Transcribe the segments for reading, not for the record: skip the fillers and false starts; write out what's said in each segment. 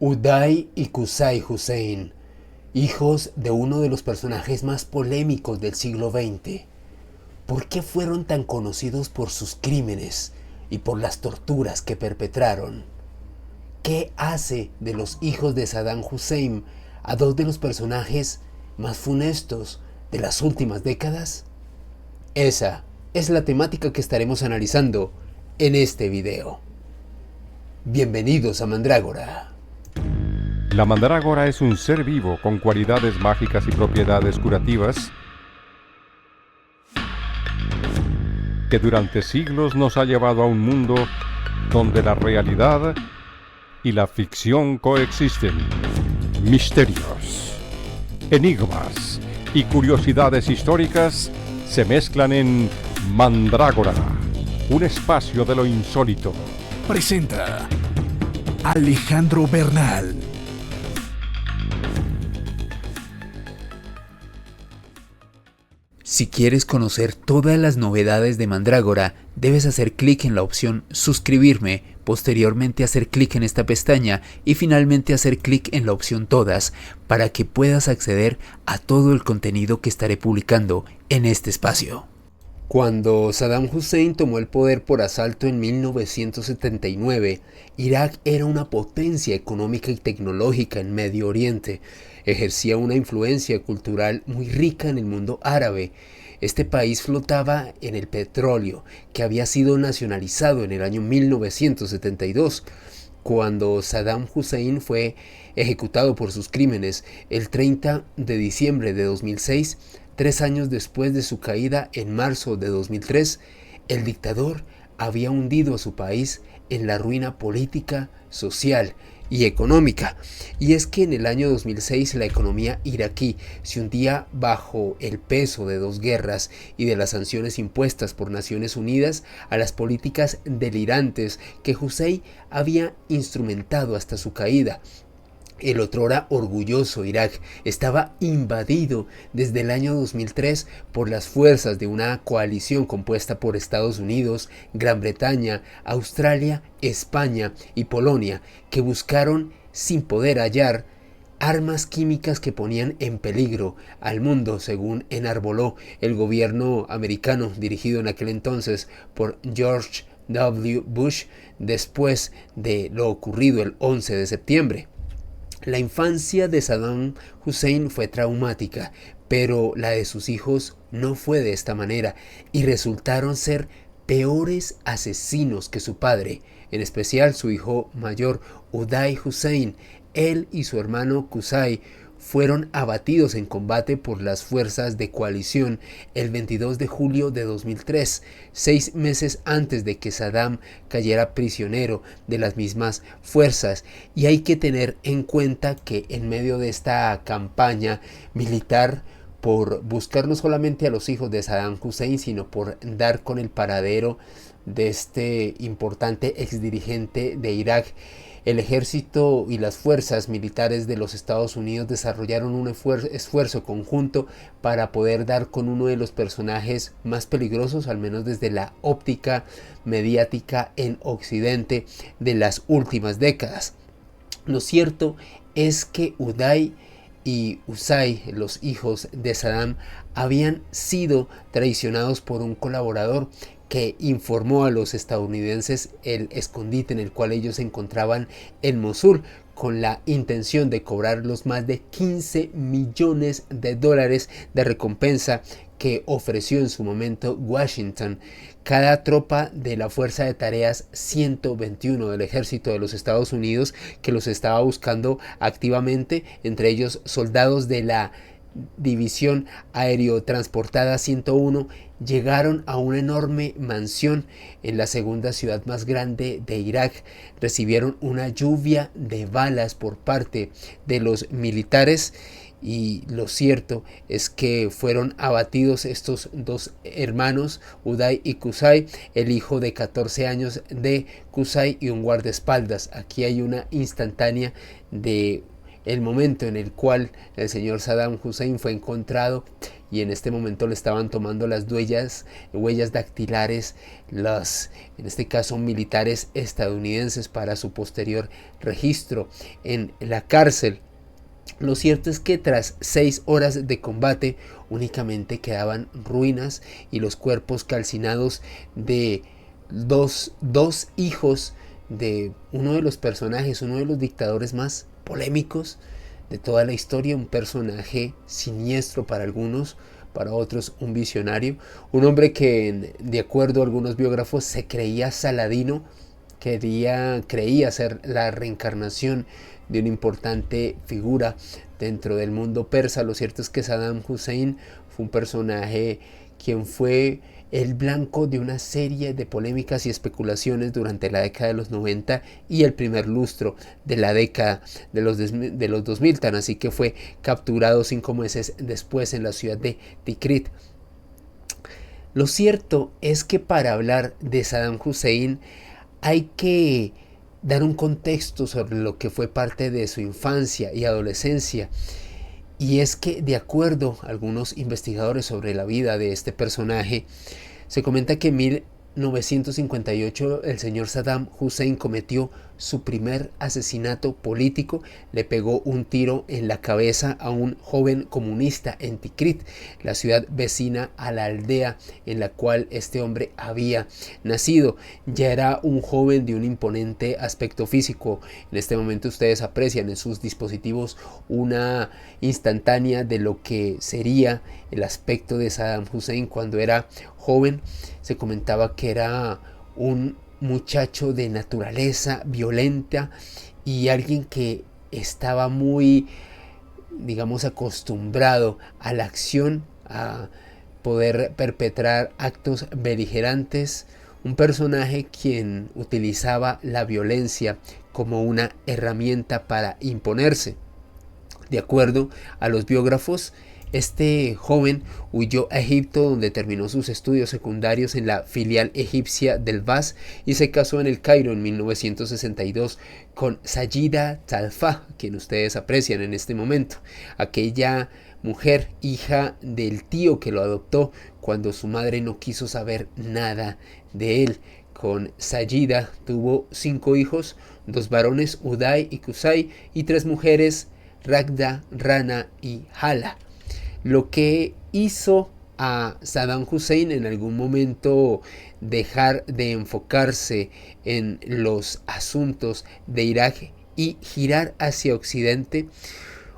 Uday y Qusay Hussein, hijos de uno de los personajes más polémicos del siglo XX. ¿Por qué fueron tan conocidos por sus crímenes y por las torturas que perpetraron? ¿Qué hace de los hijos de Saddam Hussein a dos de los personajes más funestos de las últimas décadas? Esa es la temática que estaremos analizando en este video. Bienvenidos a Mandrágora. La mandrágora es un ser vivo con cualidades mágicas y propiedades curativas que durante siglos nos ha llevado a un mundo donde la realidad y la ficción coexisten. Misterios, enigmas y curiosidades históricas se mezclan en Mandrágora, un espacio de lo insólito. Presenta Alejandro Bernal. Si quieres conocer todas las novedades de Mandrágora, debes hacer clic en la opción suscribirme, posteriormente hacer clic en esta pestaña y finalmente hacer clic en la opción todas para que puedas acceder a todo el contenido que estaré publicando en este espacio. Cuando Saddam Hussein tomó el poder por asalto en 1979, Irak era una potencia económica y tecnológica en Medio Oriente. Ejercía una influencia cultural muy rica en el mundo árabe. Este país flotaba en el petróleo, que había sido nacionalizado en el año 1972. Cuando Saddam Hussein fue ejecutado por sus crímenes el 30 de diciembre de 2006, 3 años después de su caída en marzo de 2003, el dictador había hundido a su país en la ruina política, social y económica. Y es que en el año 2006 la economía iraquí se hundía bajo el peso de 2 guerras y de las sanciones impuestas por Naciones Unidas a las políticas delirantes que Hussein había instrumentado hasta su caída. El otrora orgulloso Irak estaba invadido desde el año 2003 por las fuerzas de una coalición compuesta por Estados Unidos, Gran Bretaña, Australia, España y Polonia, que buscaron, sin poder hallar, armas químicas que ponían en peligro al mundo, según enarboló el gobierno americano dirigido en aquel entonces por George W. Bush después de lo ocurrido el 11 de septiembre. La infancia de Saddam Hussein fue traumática, pero la de sus hijos no fue de esta manera y resultaron ser peores asesinos que su padre, en especial su hijo mayor Uday Hussein. Él y su hermano Qusay fueron abatidos en combate por las fuerzas de coalición el 22 de julio de 2003, 6 meses antes de que Saddam cayera prisionero de las mismas fuerzas. Y hay que tener en cuenta que en medio de esta campaña militar por buscar no solamente a los hijos de Saddam Hussein, sino por dar con el paradero de este importante exdirigente de Irak, el ejército y las fuerzas militares de los Estados Unidos desarrollaron un esfuerzo conjunto para poder dar con uno de los personajes más peligrosos, al menos desde la óptica mediática en Occidente, de las últimas décadas. Lo cierto es que Uday y Qusay, los hijos de Saddam, habían sido traicionados por un colaborador que informó a los estadounidenses el escondite en el cual ellos se encontraban en Mosul, con la intención de cobrar los más de 15 millones de dólares de recompensa que ofreció en su momento Washington. Cada tropa de la Fuerza de Tareas 121 del Ejército de los Estados Unidos que los estaba buscando activamente, entre ellos soldados de la División Aerotransportada 101, llegaron a una enorme mansión en la segunda ciudad más grande de Irak. Recibieron una lluvia de balas por parte de los militares y lo cierto es que fueron abatidos estos dos hermanos, Uday y Qusay, el hijo de 14 años de Qusay y un guardaespaldas. Aquí hay una instantánea de el momento en el cual el señor Saddam Hussein fue encontrado, y en este momento le estaban tomando las huellas dactilares, en este caso militares estadounidenses, para su posterior registro en la cárcel. Lo cierto es que tras 6 horas de combate únicamente quedaban ruinas y los cuerpos calcinados de dos hijos de uno de los personajes, uno de los dictadores más polémicos de toda la historia, un personaje siniestro para algunos, para otros un visionario, un hombre que, de acuerdo a algunos biógrafos, se creía Saladino, creía ser la reencarnación de una importante figura dentro del mundo persa. Lo cierto es que Saddam Hussein fue un personaje quien fue el blanco de una serie de polémicas y especulaciones durante la década de los 90 y el primer lustro de la década de los 2000, tan así que fue capturado 5 meses después en la ciudad de Tikrit. Lo cierto es que para hablar de Saddam Hussein hay que dar un contexto sobre lo que fue parte de su infancia y adolescencia. Y es que, de acuerdo a algunos investigadores sobre la vida de este personaje, se comenta que en 1958 el señor Saddam Hussein cometió su primer asesinato político. Le pegó un tiro en la cabeza a un joven comunista en Tikrit, la ciudad vecina a la aldea en la cual este hombre había nacido. Ya era un joven de un imponente aspecto físico. En este momento ustedes aprecian en sus dispositivos una instantánea de lo que sería el aspecto de Saddam Hussein cuando era joven. Se comentaba que era un muchacho de naturaleza violenta y alguien que estaba muy, digamos, acostumbrado a la acción, a poder perpetrar actos beligerantes, un personaje quien utilizaba la violencia como una herramienta para imponerse. De acuerdo a los biógrafos, este joven huyó a Egipto, donde terminó sus estudios secundarios en la filial egipcia del BAS y se casó en el Cairo en 1962 con Sayida Talfa, quien ustedes aprecian en este momento, aquella mujer hija del tío que lo adoptó cuando su madre no quiso saber nada de él. Con Sayida tuvo 5 hijos, 2 varones, Uday y Qusay, y 3 mujeres, Ragda, Rana y Hala. Lo que hizo a Saddam Hussein en algún momento dejar de enfocarse en los asuntos de Irak y girar hacia Occidente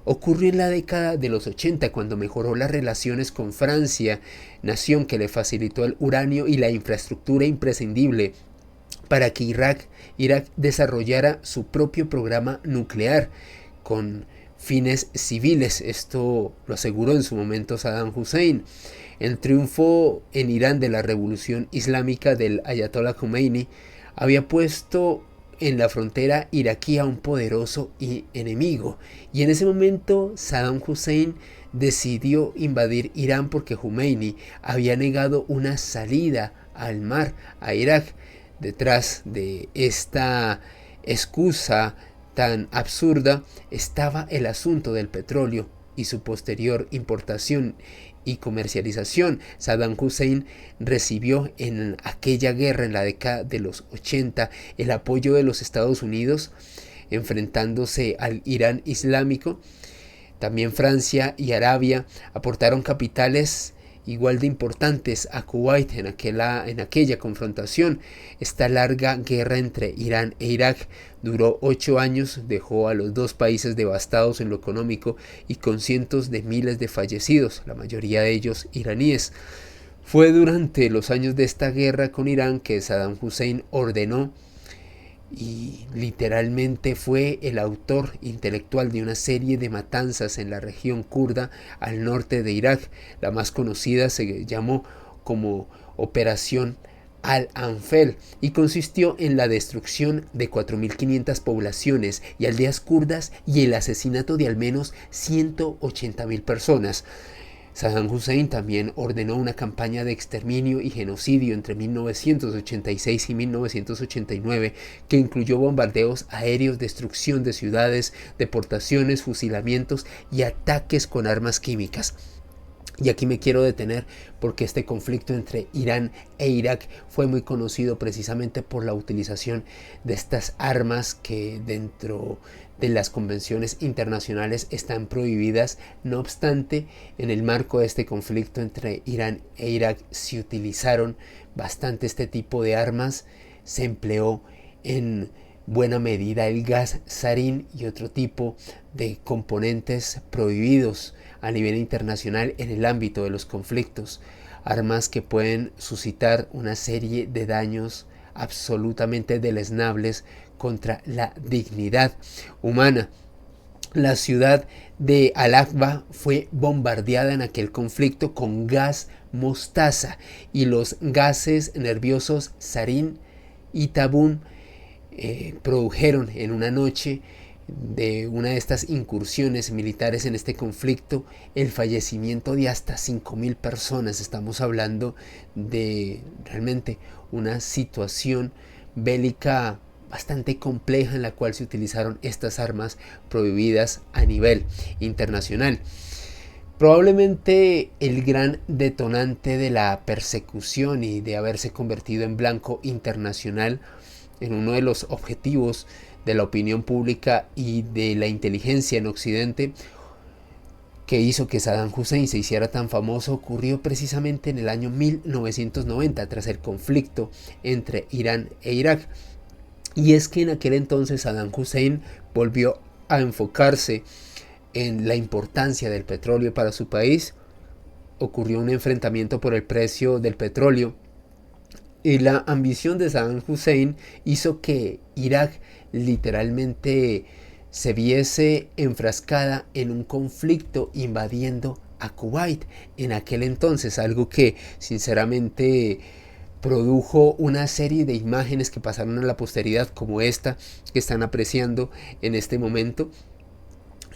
ocurrió en la década de los 80, cuando mejoró las relaciones con Francia, nación que le facilitó el uranio y la infraestructura imprescindible para que Irak desarrollara su propio programa nuclear con fines civiles. Esto lo aseguró en su momento Saddam Hussein. El triunfo en Irán de la revolución islámica del Ayatollah Khomeini había puesto en la frontera iraquí a un poderoso enemigo, y en ese momento Saddam Hussein decidió invadir Irán porque Khomeini había negado una salida al mar a Irak. Detrás de esta excusa tan absurda estaba el asunto del petróleo y su posterior importación y comercialización. Saddam Hussein recibió en aquella guerra, en la década de los 80, el apoyo de los Estados Unidos enfrentándose al Irán islámico. También Francia y Arabia aportaron capitales igual de importantes a Kuwait en aquella confrontación. Esta larga guerra entre Irán e Irak duró 8 años, dejó a los dos países devastados en lo económico y con cientos de miles de fallecidos, la mayoría de ellos iraníes. Fue durante los años de esta guerra con Irán que Saddam Hussein ordenó y literalmente fue el autor intelectual de una serie de matanzas en la región kurda al norte de Irak. La más conocida se llamó como Operación Al-Anfel y consistió en la destrucción de 4.500 poblaciones y aldeas kurdas y el asesinato de al menos 180.000 personas. Saddam Hussein también ordenó una campaña de exterminio y genocidio entre 1986 y 1989 que incluyó bombardeos aéreos, destrucción de ciudades, deportaciones, fusilamientos y ataques con armas químicas. Y aquí me quiero detener porque este conflicto entre Irán e Irak fue muy conocido precisamente por la utilización de estas armas que dentro de las convenciones internacionales están prohibidas. No obstante, en el marco de este conflicto entre Irán e Irak se utilizaron bastante este tipo de armas. Se empleó en buena medida el gas sarín y otro tipo de componentes prohibidos a nivel internacional en el ámbito de los conflictos, armas que pueden suscitar una serie de daños absolutamente deleznables contra la dignidad humana. La ciudad de Al-Aqaba fue bombardeada en aquel conflicto con gas mostaza y los gases nerviosos sarín y tabún produjeron en una noche de una de estas incursiones militares en este conflicto el fallecimiento de hasta 5.000 personas. Estamos hablando de realmente una situación bélica bastante compleja en la cual se utilizaron estas armas prohibidas a nivel internacional. Probablemente el gran detonante de la persecución y de haberse convertido en blanco internacional en uno de los objetivos de la opinión pública y de la inteligencia en Occidente que hizo que Saddam Hussein se hiciera tan famoso ocurrió precisamente en el año 1990 tras el conflicto entre Irán e Irak. Y es que en aquel entonces Saddam Hussein volvió a enfocarse en la importancia del petróleo para su país. Ocurrió un enfrentamiento por el precio del petróleo y la ambición de Saddam Hussein hizo que Irak literalmente se viese enfrascada en un conflicto invadiendo a Kuwait en aquel entonces, algo que sinceramente produjo una serie de imágenes que pasaron a la posteridad como esta que están apreciando en este momento.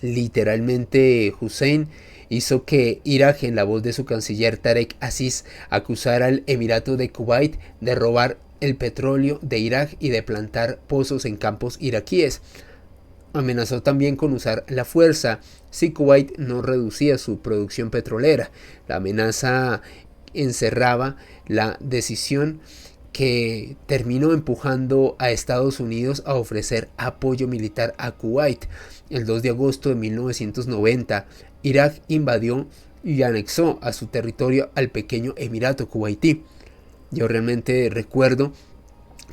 Literalmente Hussein hizo que Irak, en la voz de su canciller Tarek Aziz, acusara al Emirato de Kuwait de robar el petróleo de Irak y de plantar pozos en campos iraquíes. Amenazó también con usar la fuerza si Kuwait no reducía su producción petrolera. La amenaza encerraba la decisión que terminó empujando a Estados Unidos a ofrecer apoyo militar a Kuwait. El 2 de agosto de 1990, Irak invadió y anexó a su territorio al pequeño Emirato kuwaití. Yo realmente recuerdo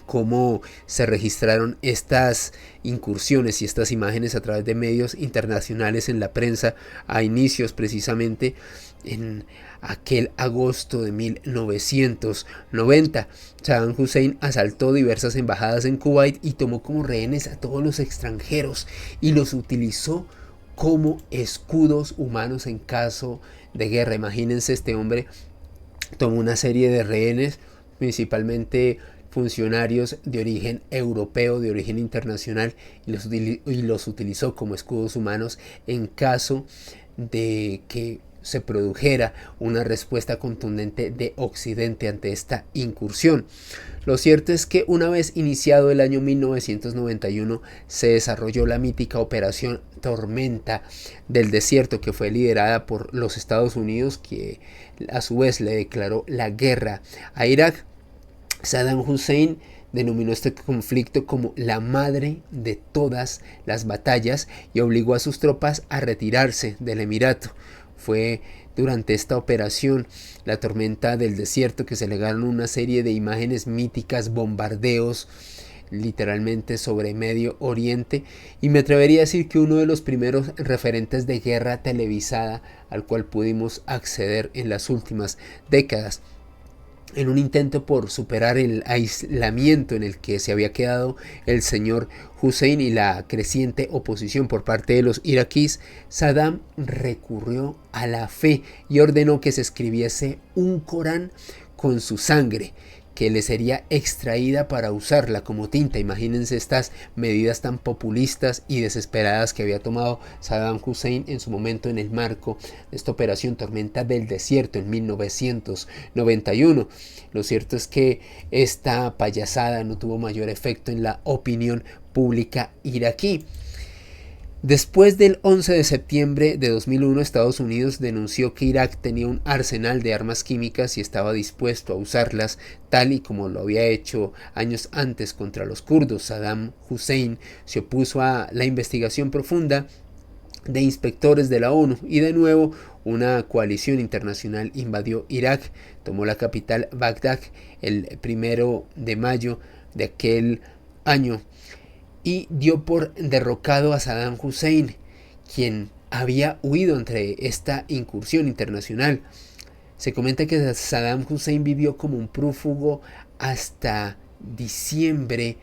cómo se registraron estas incursiones y estas imágenes a través de medios internacionales en la prensa a inicios precisamente en aquel agosto de 1990. Saddam Hussein asaltó diversas embajadas en Kuwait y tomó como rehenes a todos los extranjeros y los utilizó como escudos humanos en caso de guerra. Imagínense, este hombre tomó una serie de rehenes, principalmente funcionarios de origen europeo, de origen internacional, y los utilizó como escudos humanos en caso de que se produjera una respuesta contundente de Occidente ante esta incursión. Lo cierto es que una vez iniciado el año 1991 se desarrolló la mítica operación Tormenta del Desierto, que fue liderada por los Estados Unidos, que a su vez le declaró la guerra a Irak. Saddam Hussein denominó este conflicto como la madre de todas las batallas y obligó a sus tropas a retirarse del Emirato. Fue durante esta operación, la Tormenta del Desierto, que se legaron una serie de imágenes míticas, bombardeos literalmente sobre Medio Oriente, y me atrevería a decir que uno de los primeros referentes de guerra televisada al cual pudimos acceder en las últimas décadas. En un intento por superar el aislamiento en el que se había quedado el señor Hussein y la creciente oposición por parte de los iraquíes, Saddam recurrió a la fe y ordenó que se escribiese un Corán con su sangre, que le sería extraída para usarla como tinta. Imagínense estas medidas tan populistas y desesperadas que había tomado Saddam Hussein en su momento en el marco de esta operación Tormenta del Desierto en 1991. Lo cierto es que esta payasada no tuvo mayor efecto en la opinión pública iraquí. Después del 11 de septiembre de 2001, Estados Unidos denunció que Irak tenía un arsenal de armas químicas y estaba dispuesto a usarlas tal y como lo había hecho años antes contra los kurdos. Saddam Hussein se opuso a la investigación profunda de inspectores de la ONU y de nuevo una coalición internacional invadió Irak, tomó la capital Bagdad el 1 de mayo de aquel año y dio por derrocado a Saddam Hussein, quien había huido entre esta incursión internacional. Se comenta que Saddam Hussein vivió como un prófugo hasta diciembre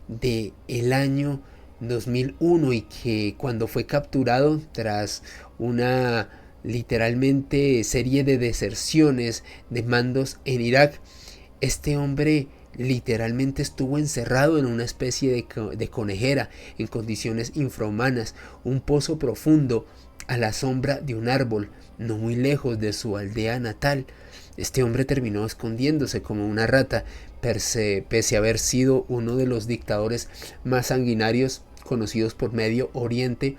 del año 2001 y que cuando fue capturado tras una literalmente serie de deserciones de mandos en Irak, este hombre literalmente estuvo encerrado en una especie de conejera en condiciones infrahumanas, un pozo profundo a la sombra de un árbol, no muy lejos de su aldea natal. Este hombre terminó escondiéndose como una rata, pese a haber sido uno de los dictadores más sanguinarios conocidos por Medio Oriente,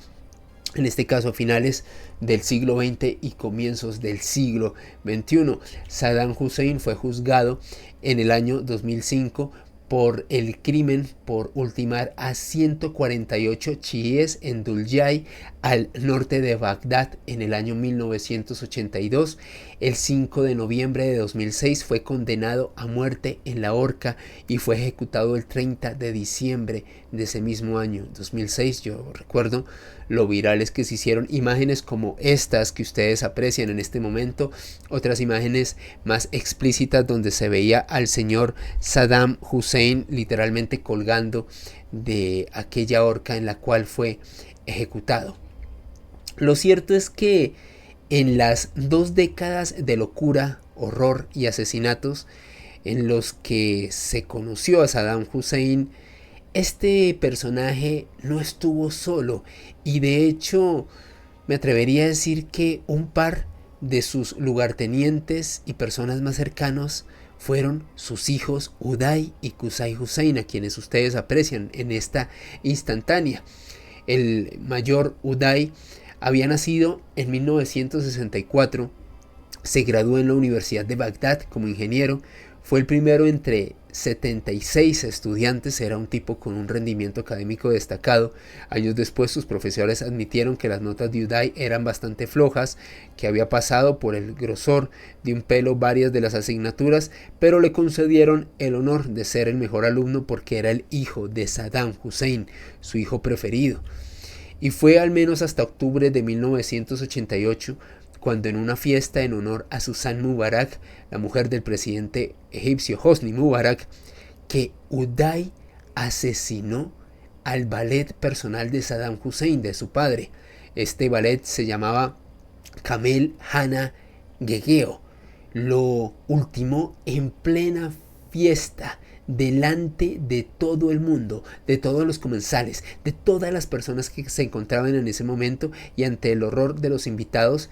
en este caso a finales del siglo XX y comienzos del siglo XXI. Saddam Hussein fue juzgado en el año 2005 por el crimen por ultimar a 148 chiíes en Duljai, al norte de Bagdad, en el año 1982. El 5 de noviembre de 2006 fue condenado a muerte en la horca y fue ejecutado el 30 de diciembre de ese mismo año, 2006. Yo recuerdo lo virales que se hicieron imágenes como estas que ustedes aprecian en este momento, otras imágenes más explícitas donde se veía al señor Saddam Hussein literalmente colgando de aquella horca en la cual fue ejecutado. Lo cierto es que en las 2 décadas de locura, horror y asesinatos en los que se conoció a Saddam Hussein, este personaje no estuvo solo y de hecho me atrevería a decir que un par de sus lugartenientes y personas más cercanos fueron sus hijos Uday y Qusay Hussein, a quienes ustedes aprecian en esta instantánea. El mayor Uday había nacido en 1964, se graduó en la Universidad de Bagdad como ingeniero, fue el primero entre 76 estudiantes, era un tipo con un rendimiento académico destacado. Años después sus profesores admitieron que las notas de Uday eran bastante flojas, que había pasado por el grosor de un pelo varias de las asignaturas, pero le concedieron el honor de ser el mejor alumno porque era el hijo de Saddam Hussein, su hijo preferido. Y fue al menos hasta octubre de 1988 cuando en una fiesta en honor a Susan Mubarak, la mujer del presidente egipcio Hosni Mubarak, que Uday asesinó al valet personal de Saddam Hussein, de su padre. Este valet se llamaba Kamel Hana Gegeo. Lo ultimó en plena fiesta, delante de todo el mundo, de todos los comensales, de todas las personas que se encontraban en ese momento, y ante el horror de los invitados,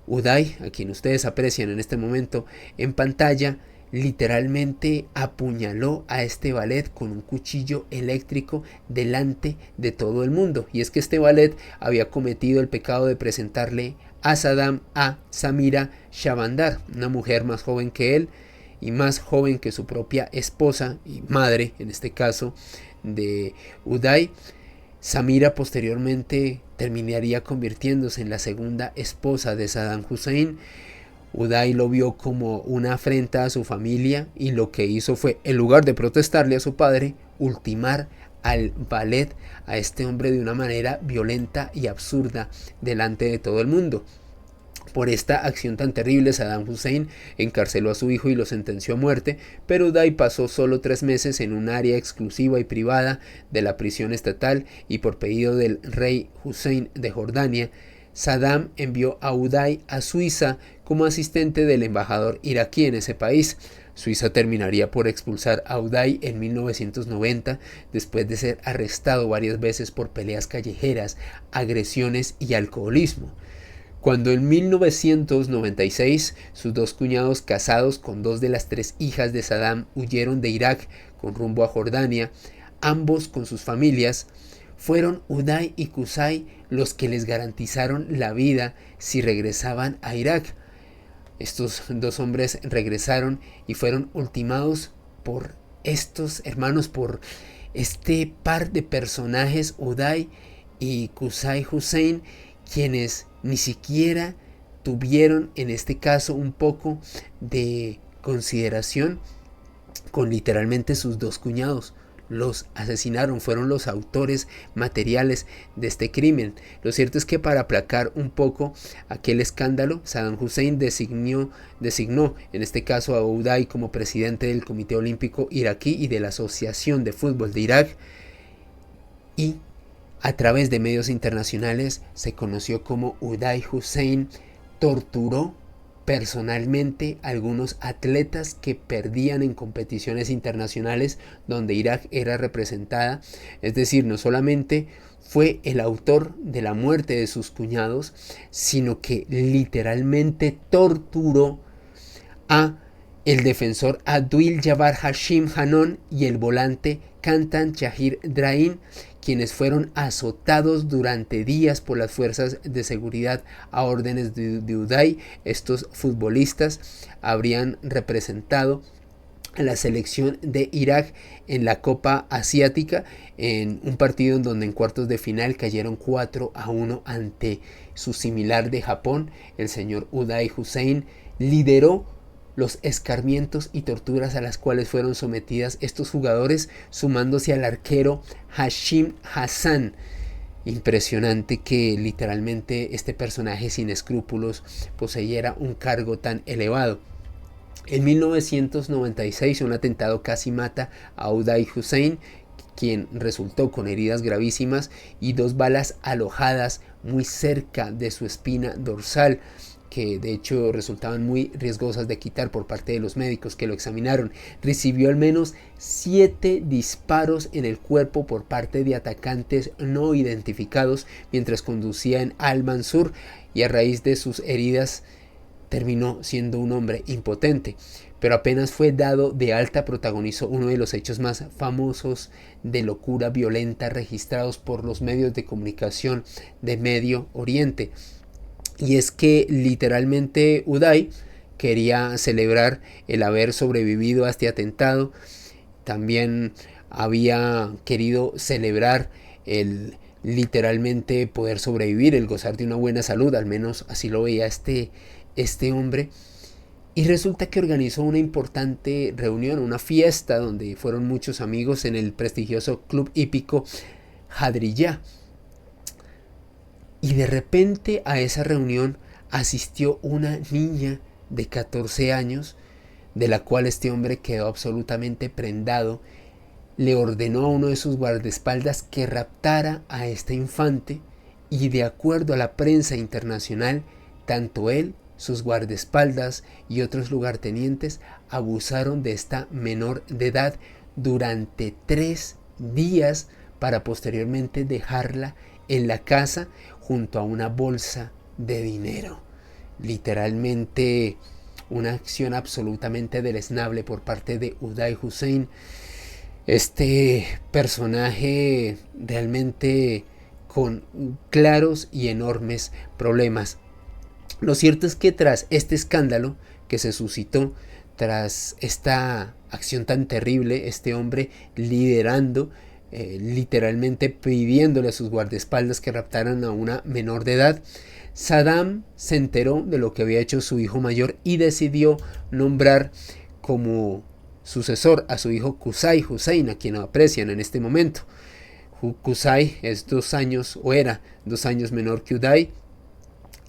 Uday, a quien ustedes aprecian en este momento en pantalla, literalmente apuñaló a este valet con un cuchillo eléctrico delante de todo el mundo. Y es que este valet había cometido el pecado de presentarle a Saddam a Samira Shabandar, una mujer más joven que él y más joven que su propia esposa y madre, en este caso, de Uday. Samira posteriormente terminaría convirtiéndose en la segunda esposa de Saddam Hussein. Uday lo vio como una afrenta a su familia y lo que hizo fue, en lugar de protestarle a su padre, ultimar al valet, a este hombre, de una manera violenta y absurda delante de todo el mundo. Por esta acción tan terrible, Saddam Hussein encarceló a su hijo y lo sentenció a muerte, pero Uday pasó solo 3 meses en un área exclusiva y privada de la prisión estatal y por pedido del rey Hussein de Jordania Saddam envió a Uday a Suiza como asistente del embajador iraquí en ese país. Suiza terminaría por expulsar a Uday en 1990 después de ser arrestado varias veces por peleas callejeras, agresiones y alcoholismo. Cuando en 1996 sus dos cuñados, casados con dos de las tres hijas de Saddam, huyeron de Irak con rumbo a Jordania, ambos con sus familias, fueron Uday y Qusay los que les garantizaron la vida si regresaban a Irak. Estos dos hombres regresaron y fueron ultimados por estos hermanos, por este par de personajes, Uday y Qusay Hussein, quienes ni siquiera tuvieron en este caso un poco de consideración con literalmente sus dos cuñados. Los asesinaron, fueron los autores materiales de este crimen. Lo cierto es que para aplacar un poco aquel escándalo, Saddam Hussein designó en este caso a Uday como presidente del Comité Olímpico Iraquí y de la Asociación de Fútbol de Irak, y a través de medios internacionales se conoció como Uday Hussein torturó personalmente a algunos atletas que perdían en competiciones internacionales donde Irak era representada. Es decir, no solamente fue el autor de la muerte de sus cuñados, sino que literalmente torturó a el defensor Abdul Jabbar Hashim Hanon y el volante Kantan Shahir Drain, quienes fueron azotados durante días por las fuerzas de seguridad a órdenes de Uday. Estos futbolistas habrían representado a la selección de Irak en la Copa Asiática, en un partido en donde en cuartos de final cayeron 4-1 ante su similar de Japón. El señor Uday Hussein lideró los escarmientos y torturas a las cuales fueron sometidas estos jugadores, sumándose al arquero Hashim Hassan. Impresionante que literalmente este personaje sin escrúpulos poseyera un cargo tan elevado. En 1996 un atentado casi mata a Uday Hussein, quien resultó con heridas gravísimas y 2 balas alojadas muy cerca de su espina dorsal, que de hecho resultaban muy riesgosas de quitar por parte de los médicos que lo examinaron. Recibió al menos 7 disparos en el cuerpo por parte de atacantes no identificados mientras conducía en Al-Mansur, y a raíz de sus heridas terminó siendo un hombre impotente. Pero apenas fue dado de alta, protagonizó uno de los hechos más famosos de locura violenta registrados por los medios de comunicación de Medio Oriente. Y es que literalmente Uday quería celebrar el haber sobrevivido a este atentado. También había querido celebrar el literalmente poder sobrevivir, el gozar de una buena salud, al menos así lo veía este hombre. Y resulta que organizó una importante reunión, una fiesta donde fueron muchos amigos en el prestigioso club hípico Hadriyah. Y de repente a esa reunión asistió una niña de 14 años, de la cual este hombre quedó absolutamente prendado. Le ordenó a uno de sus guardaespaldas que raptara a esta infante, y de acuerdo a la prensa internacional, tanto él, sus guardaespaldas y otros lugartenientes abusaron de esta menor de edad durante 3 días para posteriormente dejarla en la casa junto a una bolsa de dinero. Literalmente una acción absolutamente deleznable por parte de Uday Hussein. Este personaje realmente con claros y enormes problemas. Lo cierto es que tras este escándalo que se suscitó, tras esta acción tan terrible, este hombre liderando, literalmente pidiéndole a sus guardaespaldas que raptaran a una menor de edad, Saddam se enteró de lo que había hecho su hijo mayor y decidió nombrar como sucesor a su hijo Qusay Hussein, a quien aprecian en este momento. Qusay es 2 años, o era 2 años menor que Uday,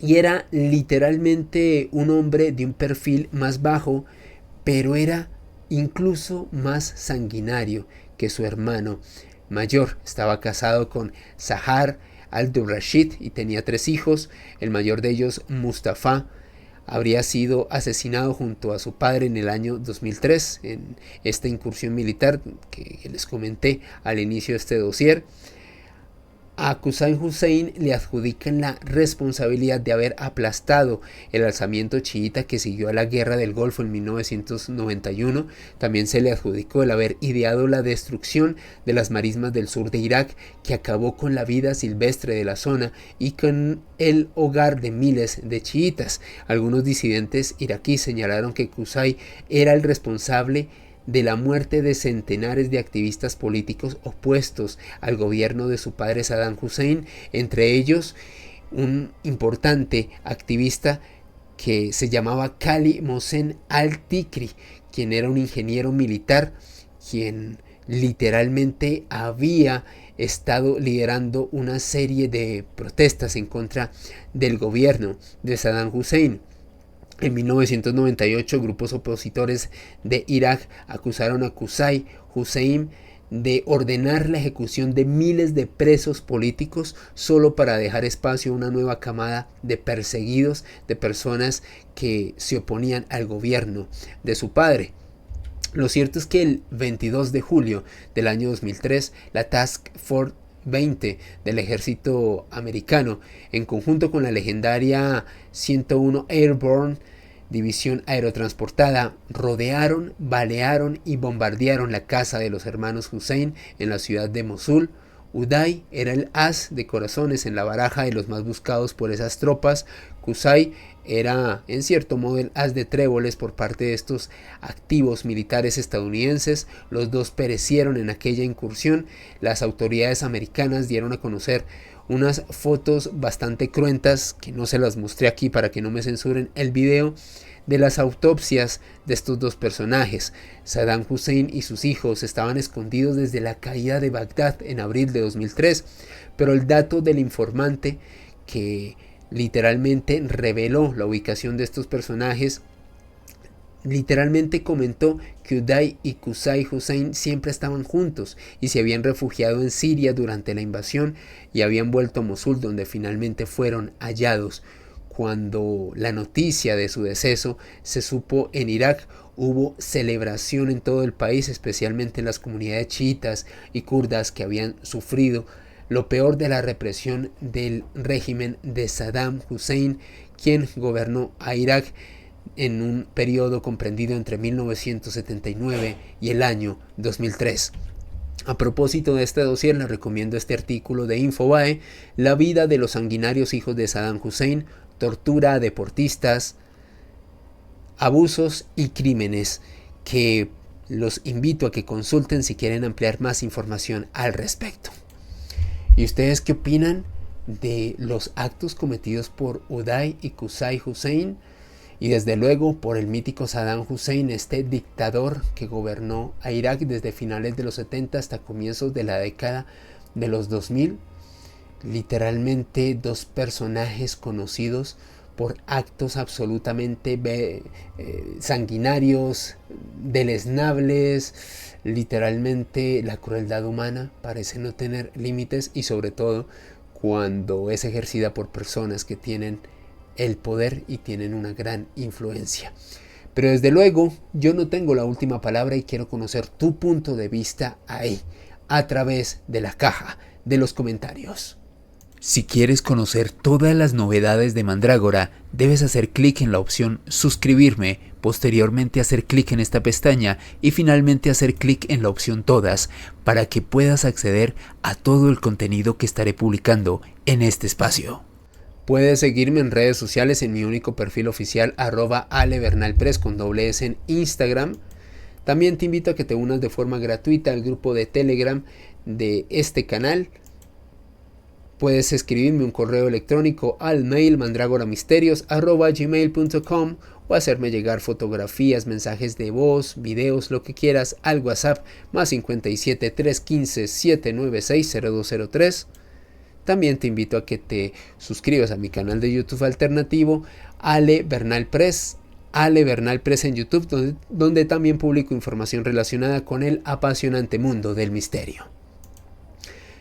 y era literalmente un hombre de un perfil más bajo, pero era incluso más sanguinario que su hermano mayor. Estaba casado con Sahar al-Rashid y tenía 3 hijos. El mayor de ellos, Mustafa, habría sido asesinado junto a su padre en el año 2003 en esta incursión militar que les comenté al inicio de este dossier. A Qusay Hussein le adjudican la responsabilidad de haber aplastado el alzamiento chiita que siguió a la Guerra del Golfo en 1991. También se le adjudicó el haber ideado la destrucción de las marismas del sur de Irak, que acabó con la vida silvestre de la zona y con el hogar de miles de chiitas. Algunos disidentes iraquíes señalaron que Qusay era el responsable de la muerte de centenares de activistas políticos opuestos al gobierno de su padre Saddam Hussein, entre ellos un importante activista que se llamaba Qali Mohsen al-Tikri, quien era un ingeniero militar, quien literalmente había estado liderando una serie de protestas en contra del gobierno de Saddam Hussein. En 1998, grupos opositores de Irak acusaron a Qusay Hussein de ordenar la ejecución de miles de presos políticos solo para dejar espacio a una nueva camada de perseguidos, de personas que se oponían al gobierno de su padre. Lo cierto es que el 22 de julio del año 2003, la Task Force 20 del ejército americano, en conjunto con la legendaria 101 Airborne División Aerotransportada, rodearon, balearon y bombardearon la casa de los hermanos Hussein en la ciudad de Mosul. Uday era el as de corazones en la baraja de los más buscados por esas tropas. Qusay era en cierto modo el as de tréboles por parte de estos activos militares estadounidenses. Los dos perecieron en aquella incursión. Las autoridades americanas dieron a conocer unas fotos bastante cruentas, que no se las mostré aquí para que no me censuren el video, de las autopsias de estos dos personajes. Saddam Hussein y sus hijos estaban escondidos desde la caída de Bagdad en abril de 2003, pero el dato del informante que literalmente reveló la ubicación de estos personajes literalmente comentó que Uday y Qusay Hussein siempre estaban juntos y se habían refugiado en Siria durante la invasión y habían vuelto a Mosul, donde finalmente fueron hallados. Cuando la noticia de su deceso se supo en Irak, hubo celebración en todo el país, especialmente en las comunidades chiitas y kurdas que habían sufrido lo peor de la represión del régimen de Saddam Hussein, quien gobernó a Irak en un periodo comprendido entre 1979 y el año 2003. A propósito de este dossier, les recomiendo este artículo de Infobae, La vida de los sanguinarios hijos de Saddam Hussein, tortura a deportistas, abusos y crímenes, que los invito a que consulten si quieren ampliar más información al respecto. ¿Y ustedes qué opinan de los actos cometidos por Uday y Qusay Hussein? Y desde luego por el mítico Saddam Hussein, este dictador que gobernó a Irak desde finales de los 70 hasta comienzos de la década de los 2000. Literalmente dos personajes conocidos por actos absolutamente sanguinarios, deleznables. Literalmente la crueldad humana parece no tener límites, y sobre todo cuando es ejercida por personas que tienen el poder y tienen una gran influencia. Pero desde luego yo no tengo la última palabra y quiero conocer tu punto de vista ahí, a través de la caja de los comentarios. Si quieres conocer todas las novedades de Mandrágora, debes hacer clic en la opción suscribirme, posteriormente hacer clic en esta pestaña y finalmente hacer clic en la opción todas para que puedas acceder a todo el contenido que estaré publicando en este espacio. Puedes seguirme en redes sociales en mi único perfil oficial @alebernalpress con doble S en Instagram. También te invito a que te unas de forma gratuita al grupo de Telegram de este canal. Puedes escribirme un correo electrónico al mail mandragoramisterios@gmail.com o hacerme llegar fotografías, mensajes de voz, videos, lo que quieras al WhatsApp +57 315 796 0203. También te invito a que te suscribas a mi canal de YouTube alternativo Ale Bernal Press en YouTube, donde también publico información relacionada con el apasionante mundo del misterio.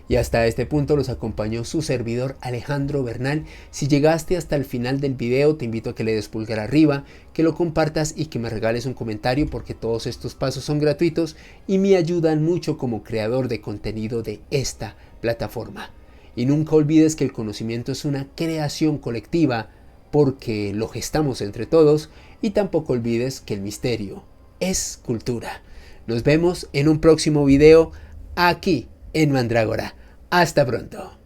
Y hasta este punto los acompañó su servidor Alejandro Bernal. Si llegaste hasta el final del video, te invito a que le des pulgar arriba, que lo compartas y que me regales un comentario, porque todos estos pasos son gratuitos y me ayudan mucho como creador de contenido de esta plataforma. Y nunca olvides que el conocimiento es una creación colectiva, porque lo gestamos entre todos, y tampoco olvides que el misterio es cultura. Nos vemos en un próximo video aquí en Mandrágora. Hasta pronto.